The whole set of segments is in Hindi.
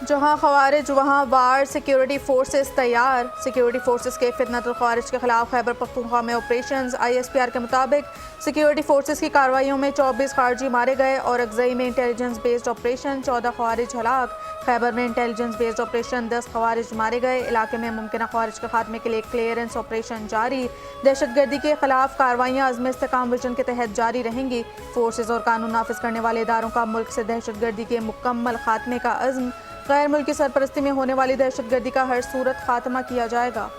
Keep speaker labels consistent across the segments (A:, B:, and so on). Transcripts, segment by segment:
A: जहां खवारिज वहां वार, सिक्योरिटी फोर्सेस तैयार। सिक्योरिटी फोर्सेस के फितनतुल खवारिज के खिलाफ खैबर पख्तूनख्वा में ऑपरेशन। ISPR के मुताबिक सिक्योरिटी फोर्सेस की कार्रवाइयों में 24 खारजी मारे गए और अगजई में इंटेलिजेंस बेस्ड ऑपरेशन, 14 खवारिज हलाक। खैबर में इंटेलिजेंस बेस्ड ऑपरेशन, 10 खवारिज मारे गए। इलाके में मुमकिन खवारिज के खात्मे के लिए क्लियरेंस ऑपरेशन जारी। दहशतगर्दी के खिलाफ कार्रवाइयाँ अज़्म इस्तेकाम विजन के तहत जारी रहेंगी। फोर्सेस और कानून नाफिज करने वाले इदारों का मुल्क से दहशतगर्दी के मुकम्मल खात्मे का अज़्म। गैर मुल्की सरपरस्ती में होने वाली दहशतगर्दी का हर सूरत खात्मा किया जाएगा।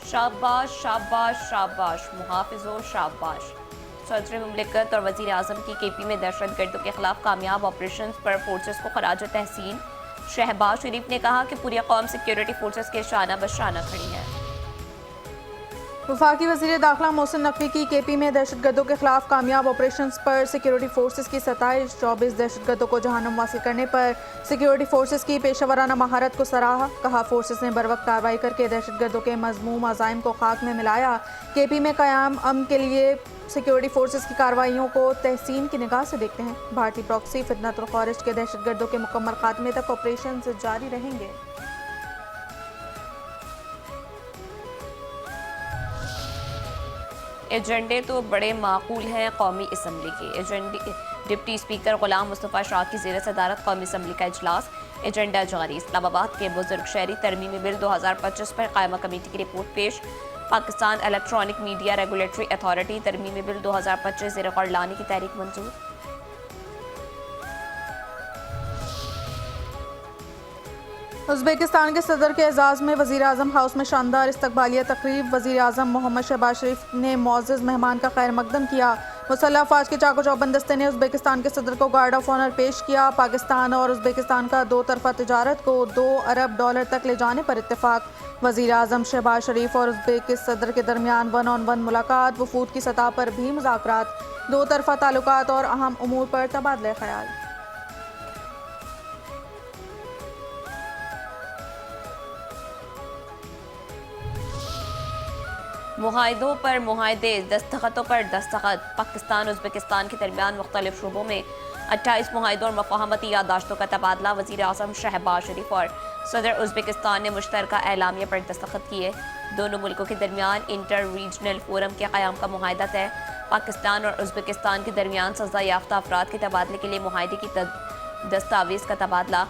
B: शाबाश शाबाश शाबाश मुहाफिजो शाबाश। सदर मुमलिकत और वज़ीर आज़म की KP में दहशतगर्दों के खिलाफ कामयाब ऑपरेशन पर फोर्सेस को खराज तहसीन। शहबाज शरीफ ने कहा कि पूरी कौम सिक्योरिटी फोर्सेस के शाना बशाना खड़ी है।
A: वफाकी वज़ीर दाखिला मोहसिन नकवी की KP में दहशतगर्दों के खिलाफ कामयाब ऑपरेशन पर सिक्योरिटी फोर्सेस की सताइश। 24 दहशतगर्दों को जहानम वासिल करने पर सिक्योरिटी फोर्सेस की पेशेवराना महारत को सराहा। कहा फोर्सेस ने बरवक्त कार्रवाई करके दहशतगर्दों के मज़मूम अज़ाइम को खाक में मिलाया। KP में क़याम अमन के लिए सिक्योरिटी फोर्सेस की कार्रवाइयों को तहसीन की निगाह से देखते हैं। भारतीय प्रॉक्सी फितनतुल खवारिज के दहशतगर्दों के मुकम्मल खात्मे तक ऑपरेशन जारी रहेंगे।
B: एजेंडे तो बड़े माकूल हैं कौमी असम्बली के। एजेंडे डिप्टी स्पीकर गुलाम मुस्तफ़ा शाह की ज़ेर सदारत कौमी असम्बली का इजलास। एजेंडा जारी। इस्लामाबाद के बुजुर्ग शहरी तरमीमी बिल 2025 पर कायमा कमेटी की रिपोर्ट पेश। Pakistan electronic media regulatory authority तरमीमी बिल 2025 ज़ेर गौर लाने की तहरीक मंजूर।
A: उज़्बेकिस्तान के सदर के एजाज़ में वज़ीर आज़म हाउस में शानदार इस्तकबालिया तकरीब। वज़ीर आज़म मोहम्मद शहबाज शरीफ ने मुअज़्ज़ज़ मेहमान का खैर मकदम किया। मुसल्लह अफ़वाज के चाको चौबंद दस्ते ने उज़्बेकिस्तान के सदर को गार्ड ऑफ ऑनर पेश किया। पाकिस्तान और उज़्बेकिस्तान का दो तरफ़ा तिजारत को $2 अरब तक ले जाने पर इत्तेफाक। वज़ीर आज़म शहबाज शरीफ और उज़्बेक सदर के दरमियान 1-on-1 मुलाकात। वफूद की सतह पर भी मुज़ाकरात, दो तरफ़ा ताल्लुकात और अहम उमूर पर तबादला ख्याल।
B: मुआहिदों पर मुआहिदे, दस्तखतों पर दस्तखत। पाकिस्तान उज़्बेकिस्तान के दरमियान मुख्तलिफ शोबों में 28 मुआहिदों और मफाहमती यादाश्तों का तबादला। वज़ीर आज़म शहबाज शरीफ और सदर उज़्बेकिस्तान ने मुश्तरका एलामिया पर दस्तखत किए। दोनों मुल्कों के दरमियान इंटर रीजनल फोरम के क़याम का मुआहिदा तय। पाकिस्तान और उज़्बेकिस्तान के दरमियान सज़ा याफ्ता अफराद के तबादले के लिए मुआहिदे की दस्तावेज़ का तबादला।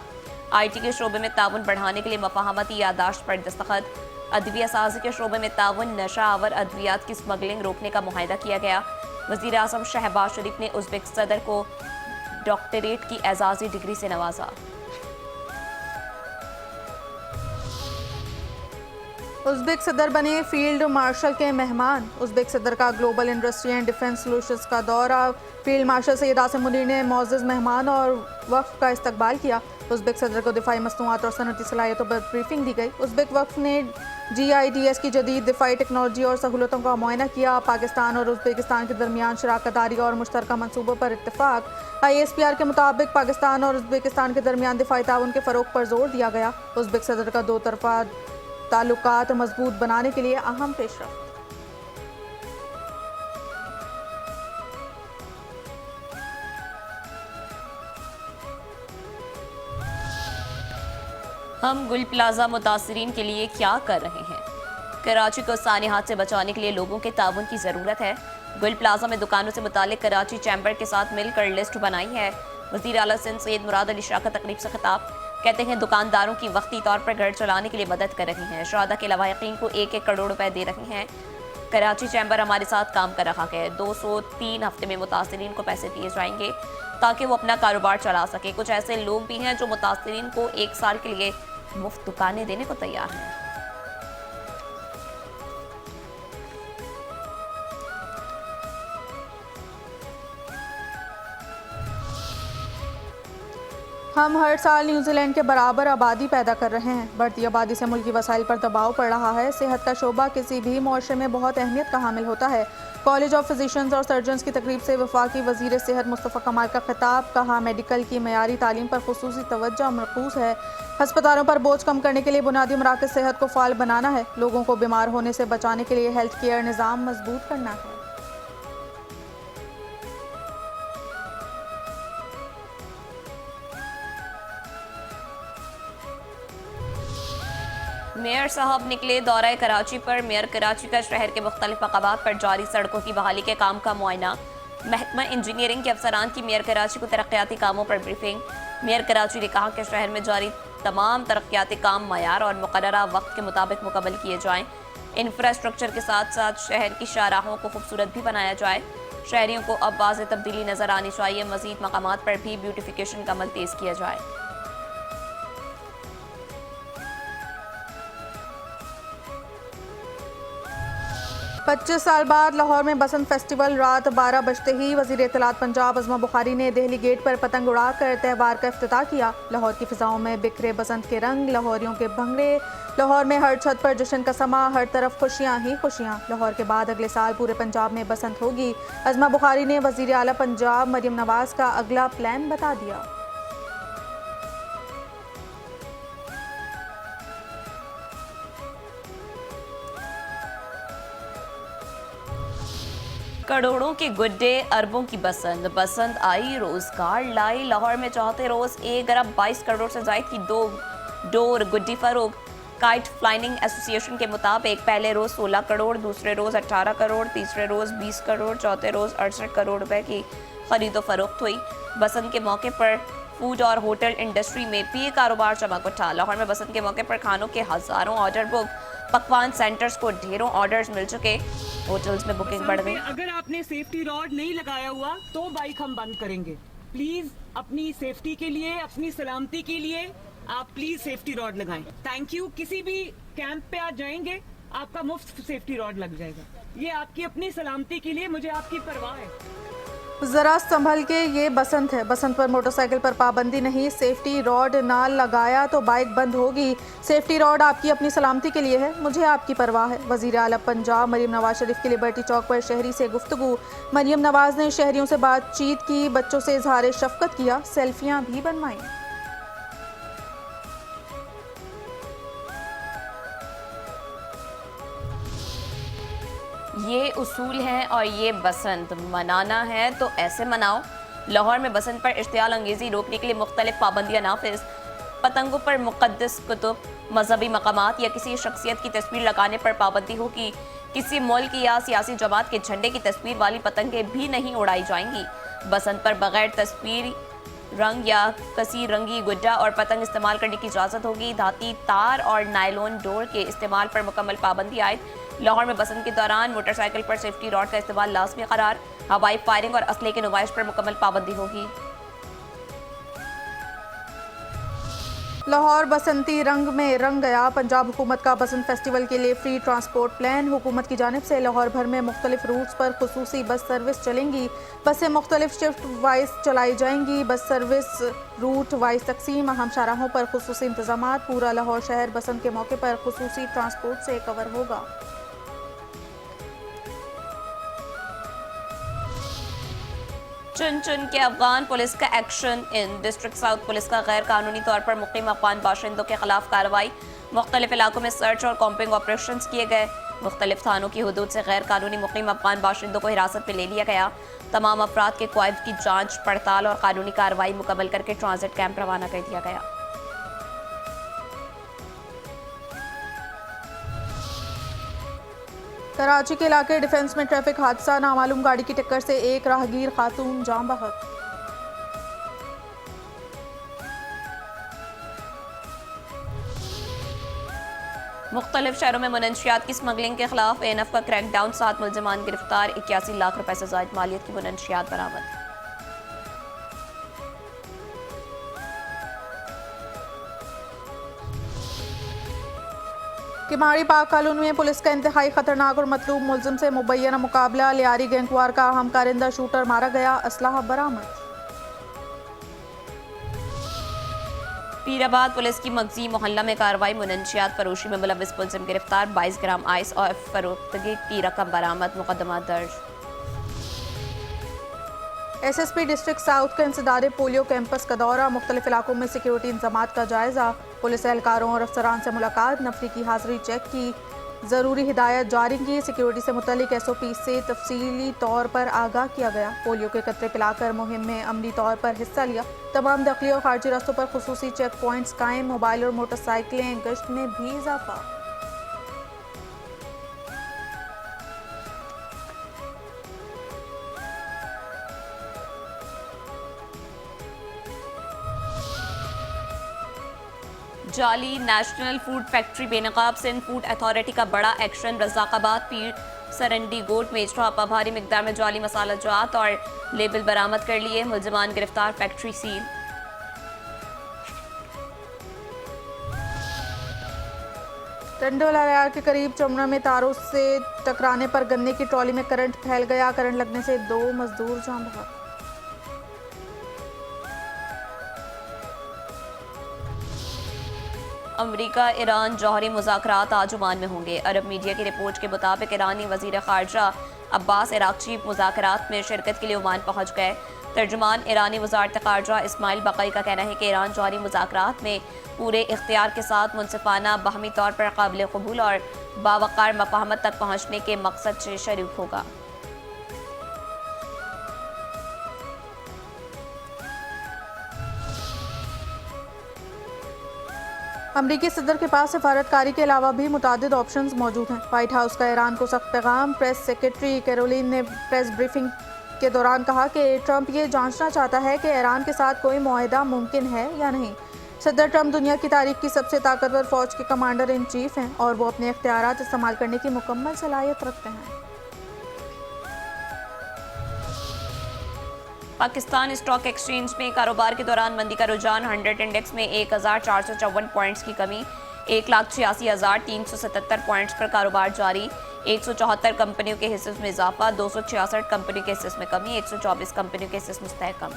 B: IT के शोबे में ताउन बढ़ाने के लिए मफाहमती यादाश्त पर दस्तखत। अदविया साजी के शोबे में ताउन, नशा आवर अद्वियात की स्मगलिंग रोकने का मुआहिदा किया गया। वज़ीर आज़म शहबाज शरीफ ने उज़्बेक सदर को डॉक्टरेट की एजाज़ी डिग्री से नवाजा।
A: उज़्बेक सदर बने फील्ड मार्शल के मेहमान। उज़्बेक सदर का global industry and defence solutions का दौरा। फील्ड मार्शल सैयद आसिम मुनीर ने मुअज़्ज़ज़ मेहमान और वफ़द का इस्तकबाल किया। उज़्बेक सदर को दिफाई मसनूआत और सनती सलाहियतों पर ब्रीफिंग दी गई। उज़्बेक वफ़द ने GIDS की जदीद दिफाई टेक्नोलॉजी और सहूलतों का मुआयना किया। पाकिस्तान और उज़्बेकिस्तान के दरमियान शराकतदारी और मुश्तरका मनसूबों पर इत्तेफाक। ISPR के मुताबिक पाकिस्तान और उज़्बेकिस्तान के दरमियान दिफाई ताउन के फ़रोग़ पर जोर दिया गया। उज़्बेक सदर का दो तरफ़ा ताल्लुकात मजबूत बनाने के लिए अहम पेशरफ्त।
B: हम गुल प्लाजा मुतासरीन के लिए क्या कर रहे हैं? कराची को सानिहात से बचाने के लिए लोगों के ताउन की ज़रूरत है। गुल प्लाजा में दुकानों से मुतालिक कराची चैम्बर के साथ मिलकर लिस्ट बनाई है। वज़ीर आला सिंध सैयद मुराद अली शाह का तकरीब से खिताब। कहते हैं दुकानदारों की वक्ती तौर पर घर चलाने के लिए मदद कर रही हैं। शुहदा के लवाहिकीन को 1-1 करोड़ रुपए दे रही हैं। कराची चैम्बर हमारे साथ काम कर रहा है। 203 हफ्ते में मुतासरीन को पैसे दिए जाएंगे ताकि वो अपना कारोबार चला सके। कुछ ऐसे लोग भी हैं जो मुतासरीन को 1 साल के लिए मुफ्त दुकानें देने को तैयार हैं।
A: हम हर साल न्यूजीलैंड के बराबर आबादी पैदा कर रहे हैं। बढ़ती आबादी से मुल्की वसाइल पर दबाव पड़ रहा है। सेहत का शोबा किसी भी मुआशरे में बहुत अहमियत का हामिल होता है। कॉलेज ऑफ फिजिशियंस और सर्जन्स की तकरीब से वफाकी वज़ीर सेहत मुस्तफ़ा कमाल का खिताब। कहा मेडिकल की मयारी तालीम पर खुसूसी तवज्जो मरकूज़ है। हस्पतालों पर बोझ कम करने के लिए बुनियादी मराकज़ सेहत को फ़ाल बनाना है। लोगों को बीमार होने से बचाने के लिए हेल्थ केयर निज़ाम मजबूत करना है।
B: मेयर साहब निकले दौरा कराची पर। मेयर कराची का शहर के मुख्तलिफ मकामात पर जारी सड़कों की बहाली के काम का मुआयना। महकमा इंजीनियरिंग के अफसरान की मेयर कराची को तरक्याती कामों पर ब्रीफिंग। मेयर कराची ने कहा कि शहर में जारी तमाम तरक्याती काम मयार और मुकर्ररा वक्त के मुताबिक मुकम्मल किए जाएं। इंफ्रास्ट्रक्चर के साथ साथ शहर की शाहराहों को खूबसूरत भी बनाया जाए। शहरियों को अब वाज़ेह तब्दीली नजर आनी चाहिए। मजीद मकामात पर भी ब्यूटिफिकेशन का अमल तेज किया जाए।
A: 25 साल बाद लाहौर में बसंत फेस्टिवल। रात 12 बजते ही वज़ीर इत्तलात पंजाब अज़मा बुखारी ने दिल्ली गेट पर पतंग उड़ाकर त्यौहार का इफ्तिताह किया। लाहौर की फिजाओं में बिखरे बसंत के रंग, लाहौरियों के भंगड़े। लाहौर में हर छत पर जश्न का समा, हर तरफ खुशियाँ ही खुशियाँ। लाहौर के बाद अगले साल पूरे पंजाब में बसंत होगी। अज़मा बुखारी ने वज़ीर आला पंजाब मरियम नवाज़ का अगला प्लान बता दिया।
B: करोड़ों के गुड्डे, अरबों की बसंत। बसंत आई, रोजगार लाई। लाहौर में चौथे रोज 1 अरब 22 करोड़ से जायद की दो डोर गुड्डी फरोग। काइट फ्लाइंग एसोसिएशन के मुताबिक पहले रोज 16 करोड़, दूसरे रोज 18 करोड़, तीसरे रोज 20 करोड़, चौथे रोज 68 करोड़ रुपए की खरीदो फरोख्त हुई। बसंत के मौके पर फूड और होटल इंडस्ट्री में भी कारोबार चमक उठा। लाहौर में बसंत के मौके पर खानों के हजारों ऑर्डर बुक। पकवान सेंटर्स को ढेरों ऑर्डर्स मिल चुके। होटल्स में बुकिंग बढ़ गई।
C: अगर आपने सेफ्टी रॉड नहीं लगाया हुआ तो बाइक हम बंद करेंगे। प्लीज अपनी सेफ्टी के लिए, अपनी सलामती के लिए आप प्लीज सेफ्टी रॉड लगाएं। Thank you. किसी भी कैंप पे आप जाएंगे आपका मुफ्त सेफ्टी रॉड लग जाएगा। ये आपकी अपनी सलामती के लिए, मुझे आपकी परवाह है।
A: ज़रा संभल के, ये बसंत है। बसंत पर मोटरसाइकिल पर पाबंदी नहीं। सेफ्टी रॉड ना लगाया तो बाइक बंद होगी। सेफ्टी रॉड आपकी अपनी सलामती के लिए है, मुझे आपकी परवाह है। वज़ीर आला पंजाब मरियम नवाज शरीफ की लिबर्टी चौक पर शहरी से गुफ्तगू। मरियम नवाज ने शहरियों से बातचीत की, बच्चों से इजहार शफकत किया, सेल्फियाँ भी बनवाईं।
B: ये उसूल हैं और ये बसंत मनाना है तो ऐसे मनाओ। लाहौर में बसंत पर इश्तियाल अंगेजी रोकने के लिए मुख्तलिफ पाबंदियाँ नाफिज। पतंगों पर मुक़द्दस कुतुब, मजहबी मकामात या किसी शख्सियत की तस्वीर लगाने पर पाबंदी होगी। किसी मुल्क या सियासी जमात के झंडे की तस्वीर वाली पतंगें भी नहीं उड़ाई जाएंगी। बसंत पर बगैर तस्वीर, रंग या कसी रंगी गुड्डा और पतंग इस्तेमाल करने की इजाज़त होगी। धाती तार और नायलॉन डोर के इस्तेमाल पर मुकम्मल पाबंदी आयद। लाहौर में बसंत के दौरान मोटरसाइकिल पर सेफ्टी रॉड का इस्तेमाल लाजमी करार। हवाई फायरिंग और असले की नुमाइश पर मुकम्मल पाबंदी होगी।
A: लाहौर बसंती रंग में रंग गया। पंजाब हुकूमत का बसंत फेस्टिवल के लिए फ्री ट्रांसपोर्ट प्लान। हुकूमत की जानिब से लाहौर भर में मुख्तलिफ रूट्स पर खुसूसी बस सर्विस चलेंगी। बसें मुख्तलिफ शिफ्ट वाइज चलाई जाएंगी। बस सर्विस रूट वाइज तकसीम, अहम शाहराहों पर खुसूसी इंतजाम। पूरा लाहौर शहर बसंत के मौके पर खुसूसी ट्रांसपोर्ट से कवर होगा।
B: चुन चुन के अफगान पुलिस का एक्शन। इन डिस्ट्रिक्ट साउथ पुलिस का गैर कानूनी तौर पर मुकीम अफगान बाशिंदों के खिलाफ कार्रवाई। मुख्तलिफ इलाकों में सर्च और कॉम्पिंग ऑपरेशन किए गए। मुख्तलिफ थानों की हदूद से गैर कानूनी मुकीम अफगान बाशिंदों को हिरासत में ले लिया गया। तमाम अफराद के क्वाइद की जांच पड़ताल और कानूनी कार्रवाई मुकम्मल करके ट्रांजिट कैंप रवाना कर दिया गया।
A: कराची के इलाके डिफेंस में ट्रैफिक हादसा। नामालूम गाड़ी की टक्कर से एक राहगीर खातून जान बहक।
B: मुख्तलिफ शहरों में मुनशियात की स्मगलिंग के खिलाफ एनएफ का क्रैकडाउन। 7 मुलजमान गिरफ्तार। 81 लाख रुपए से ज़ायद मालियत की मुनशियात बरामद।
A: किमाड़ी पाक कॉलोनी में पुलिस का इंतहाई खतरनाक और मतलूब मुलजिम से मुबैना मुकाबला। लियारी गैंगवार का अहम कारिंदा शूटर मारा गया। असलाह बरामद।
B: पीराबाद पुलिस की मगजी मोहल्ला में कार्रवाई। मुनशियात फरोशी में मुलविस मुलजिम गिरफ्तार। 22 ग्राम आइस और फरोख्तगी की रकम बरामद। मुकदमा दर्ज।
A: एसएसपी डिस्ट्रिक्ट साउथ का इंसदारे पोलियो कैंपस का दौरा। मुख्तलिफ इलाकों में सिक्योरिटी इंतजामात का जायजा। पुलिस एहलकारों और अफसरान से मुलाकात। नफरी की हाजिरी चेक की। ज़रूरी हिदायत जारी की। सिक्योरिटी से मुतल्लिक SOP से तफसीली तौर पर आगाह किया गया। पोलियो के कतरे पिलाकर मुहिम में अमली तौर पर हिस्सा लिया। तमाम दाखिली और खारजी रास्तों पर खुसूसी चेक पॉइंट्स कायम। मोबाइल और मोटरसाइकिलें गश्त में भी इजाफा।
B: जाली नेशनल फूड फैक्ट्री बेनकाब। सिंध फूड अथॉरिटी का बड़ा एक्शन। रज़ाकाबाद पीर सरंडी गोट मेजरा पर भारी मिकदार में जाली मसाला जात और लेबल बरामद कर लिए। मुलजमान गिरफ्तार, फैक्ट्री सील।
A: टंडोला के करीब चमना में तारों से टकराने पर गन्ने की ट्रॉली में करंट फैल गया। करंट लगने से 2 मजदूर जान बहक।
B: अमरीका ईरान जौहरी मुज़ाकरात आज ओमान में होंगे। अरब मीडिया की रिपोर्ट के मुताबिक ईरानी वज़ीर ख़ारजा अब्बास इराक़ची मुज़ाकरात में शिरकत के लिए ओमान पहुँच गए। तर्जुमान ईरानी वज़ारत ख़ारजा इस्माइल बक़ई का कहना है कि ईरान जौहरी मुज़ाकरात में पूरे इख्तियार के साथ मुनसिफ़ाना, बाहमी तौर पर काबिल क़बूल और बावक़ार मफ़ाहमत तक पहुँचने के मकसद से शरीक होगा।
A: अमरीकी सदर के पास सफारतकारी के अलावा भी मुतादिद ऑप्शंस मौजूद हैं। व्हाइट हाउस का ईरान को सख्त पैगाम। प्रेस सेक्रेटरी कैरोलिन ने प्रेस ब्रीफिंग के दौरान कहा कि ट्रंप ये जांचना चाहता है कि ईरान के साथ कोई मुआहदा मुमकिन है या नहीं। सदर ट्रंप दुनिया की तारीख की सबसे ताकतवर फौज के कमांडर इन चीफ हैं और वो अपने इख्तियारात इस्तेमाल करने की मुकम्मल सलाहियत रखते हैं।
B: पाकिस्तान स्टॉक एक्सचेंज में कारोबार के दौरान मंदी का रुझान। 100 इंडेक्स में 1454 पॉइंट्स की कमी। 1,86,377 पॉइंट्स पर कारोबार जारी। 174 कंपनियों के हिस्से में इजाफा। 266 कंपनियों के हिस्से में कमी। 124 कंपनियों के हिस्से मुस्तहकम।